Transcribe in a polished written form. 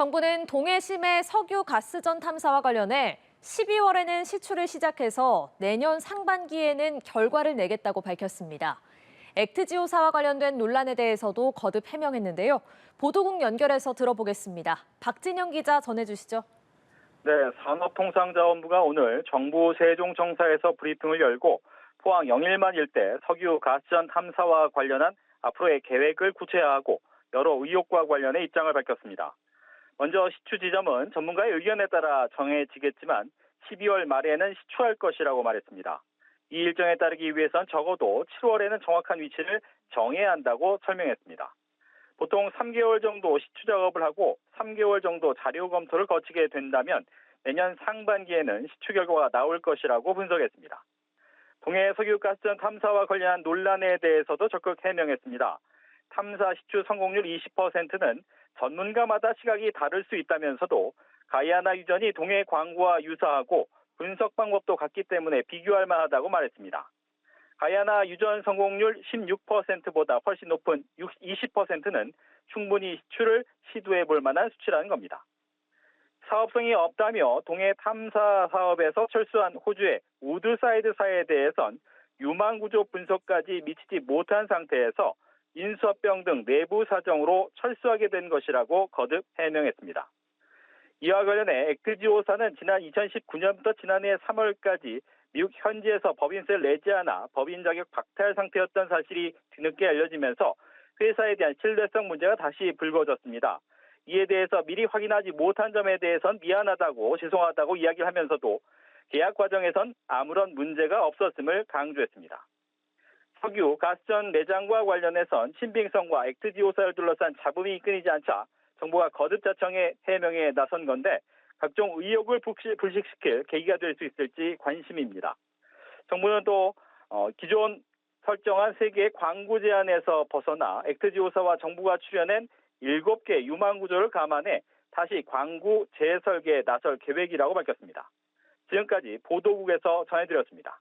정부는 동해심의 석유 가스전 탐사와 관련해 12월에는 시추를 시작해서 내년 상반기에는 결과를 내겠다고 밝혔습니다. 액트지오사와 관련된 논란에 대해서도 거듭 해명했는데요. 보도국 연결해서 들어보겠습니다. 박진영 기자 전해주시죠. 네, 산업통상자원부가 오늘 정부 세종청사에서 브리핑을 열고 포항 영일만 일대 석유 가스전 탐사와 관련한 앞으로의 계획을 구체화하고 여러 의혹과 관련해 입장을 밝혔습니다. 먼저 시추 지점은 전문가의 의견에 따라 정해지겠지만 12월 말에는 시추할 것이라고 말했습니다. 이 일정에 따르기 위해선 적어도 7월에는 정확한 위치를 정해야 한다고 설명했습니다. 보통 3개월 정도 시추 작업을 하고 3개월 정도 자료 검토를 거치게 된다면 내년 상반기에는 시추 결과가 나올 것이라고 분석했습니다. 동해 석유가스전 탐사와 관련한 논란에 대해서도 적극 해명했습니다. 탐사 시추 성공률 20%는 전문가마다 시각이 다를 수 있다면서도 가이아나 유전이 동해 광구와 유사하고 분석 방법도 같기 때문에 비교할 만하다고 말했습니다. 가이아나 유전 성공률 16%보다 훨씬 높은 20%는 충분히 시추를 시도해 볼 만한 수치라는 겁니다. 사업성이 없다며 동해 탐사 사업에서 철수한 호주의 우드사이드사에 대해선 유망구조 분석까지 미치지 못한 상태에서 인수합병 등 내부 사정으로 철수하게 된 것이라고 거듭 해명했습니다. 이와 관련해 액트지오사는 지난 2019년부터 지난해 3월까지 미국 현지에서 법인세를 내지 않아 법인 자격 박탈 상태였던 사실이 뒤늦게 알려지면서 회사에 대한 신뢰성 문제가 다시 불거졌습니다. 이에 대해서 미리 확인하지 못한 점에 대해선 미안하다고 죄송하다고 이야기를 하면서도 계약 과정에선 아무런 문제가 없었음을 강조했습니다. 석유, 가스전 내장과 관련해선 신빙성과 액트지오사를 둘러싼 잡음이 끊이지 않자 정부가 거듭 자청해 해명에 나선 건데 각종 의혹을 불식시킬 계기가 될 수 있을지 관심입니다. 정부는 또 기존 설정한 3개의 광구 제한에서 벗어나 액트지오사와 정부가 추려낸 7개 유망구조를 감안해 다시 광구 재설계에 나설 계획이라고 밝혔습니다. 지금까지 보도국에서 전해드렸습니다.